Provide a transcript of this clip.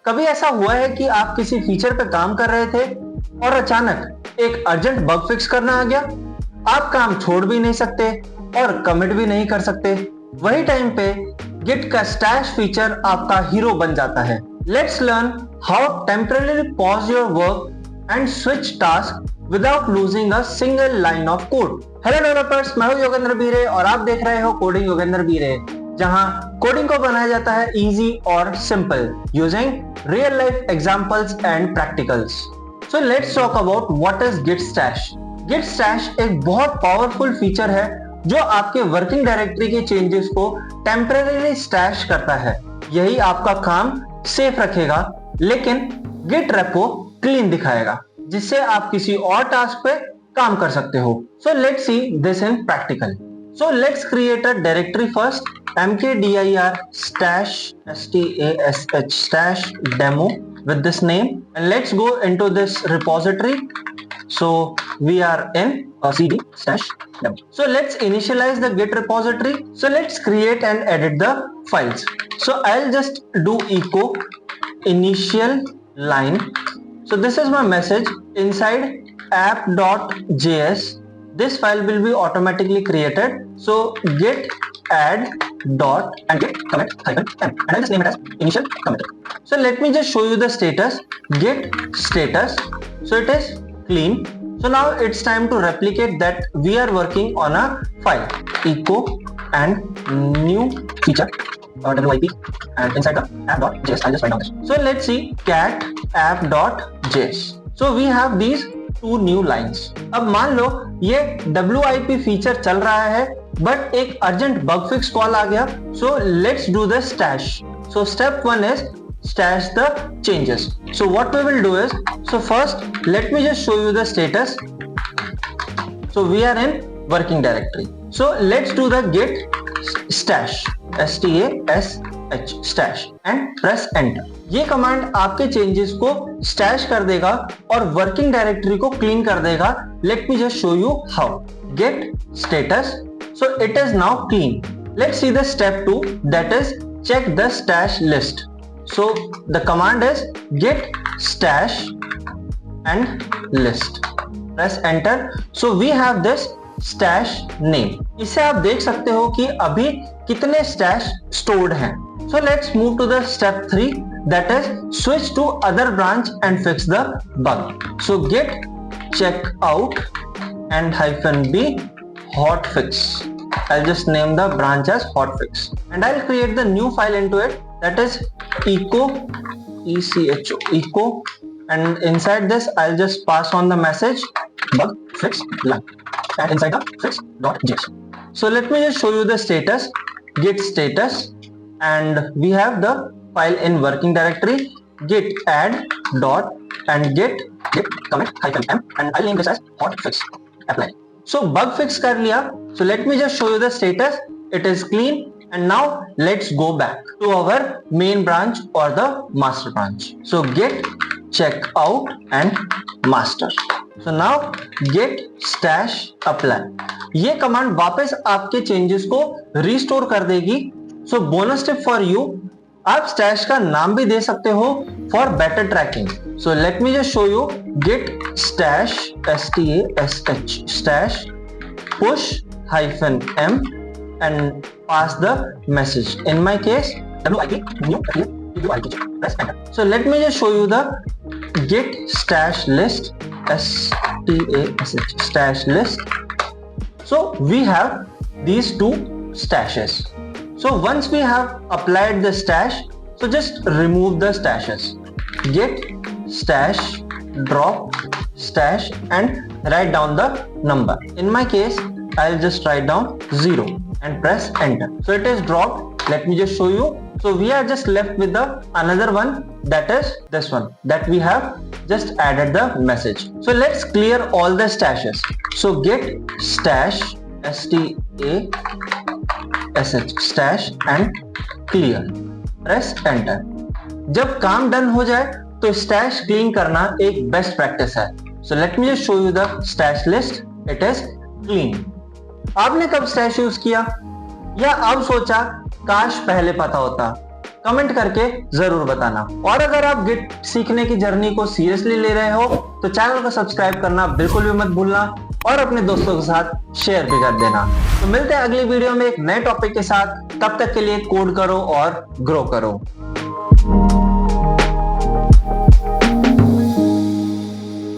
कभी ऐसा हुआ है कि आप किसी फीचर पे काम कर रहे थे और अचानक एक अर्जेंट बग फिक्स करना आ गया? आप काम छोड़ भी नहीं सकते और कमिट भी नहीं कर सकते। वही टाइम पे गिट का स्टैश फीचर आपका हीरो बन जाता है। Let's learn how temporarily pause your work and switch task without losing a single line of code. Hello developers, मैं हूं योगेंद्र बीरे और आप देख रहे हो कोडिंग योगेंद्र बीरे, जहां कोडिंग को बनाया जाता है इजी और simple using real life examples and practicals. So let's talk about what is git stash. Git stash एक बहुत पावरफुल फीचर है जो आपके वर्किंग डायरेक्टरी के चेंजेस को टेम्परेरीली स्टैश करता है। यही आपका काम सेफ रखेगा, लेकिन गिट रेपो क्लीन दिखाएगा, जिससे आप किसी और टास्क पे काम कर सकते हो। So let's see this in practical. So let's create a directory first, mkdir stash stash demo with this name, and let's go into this repository. So we are in cd stash demo. So let's initialize the git repository. So let's create and edit the files. So I'll just do echo initial line. So this is my message inside app.js. This file will be automatically created. So git add dot and git commit hyphen m, and I'll just name it as initial commit. So let me just show you the status. Git status. So it is clean. So now it's time to replicate that we are working on a file. Echo and new feature WIP, and inside the app.js I'll just write down this. So let's see cat app.js. So we have these two new lines. अब मान लो ये WIP feature चल रहा है, but एक urgent bug fix call आ गया. So let's do the stash. So step 1 is stash the changes. So what we will do is, so first let me just show you the status. So we are in working directory. So let's do the git stash stash and press enter. ये command आपके changes को stash कर देगा और working directory को clean कर देगा. Let me just show you how. Git status. So it is now clean. Let's see the step 2, that is check the stash list. So the command is git stash and list. Press enter. So we have this stash name. इससे आप देख सकते हो कि अभी कितने stash stored हैं. So let's move to the step 3, that is switch to other branch and fix the bug. So git checkout and -b hotfix. I'll just name the branch as hotfix, and I'll create the new file into it, that is echo, and inside this I'll just pass on the message bug fix line, and inside the fix.js. So let me just show you the status. Git status, and we have the file in working directory. Git add dot and git commit hyphen m, and I'll name this as hotfix. Apply. So bug fix कर लिया. So let me just show you the status. It is clean, and now let's go back to our main branch or the master branch. So git checkout and master. So now git stash apply. ये command वापस आपके changes को restore कर देगी. So bonus tip for you, आप stash का नाम भी दे सकते हो for better tracking. So let me just show you. Git stash stash push hyphen m and pass the message. In my case WIP new WIP. Press enter. So let me just show you the git stash list stash list. So we have these two stashes. So once we have applied the stash, so just remove the stashes. Git stash drop stash and write down the number. In my case I'll just write down 0 and press enter. So it is dropped. Let me just show you. So we are just left with the another one, that is this one, that we have just added the message. So let's clear all the stashes. So git stash stash and clear. Press enter. जब काम done हो जाए तो stash clean करना एक best practice है. So let me just show you the stash list. It is clean. आपने कब स्टैश यूज किया, या अब सोचा काश पहले पता होता? कमेंट करके जरूर बताना। और अगर आप गिट सीखने की जर्नी को सीरियसली ले रहे हो तो चैनल को सब्सक्राइब करना बिल्कुल भी मत भूलना और अपने दोस्तों के साथ शेयर भी कर देना। तो मिलते हैं अगली वीडियो में एक नए टॉपिक के साथ। तब तक के लिए कोड करो और ग्रो करो।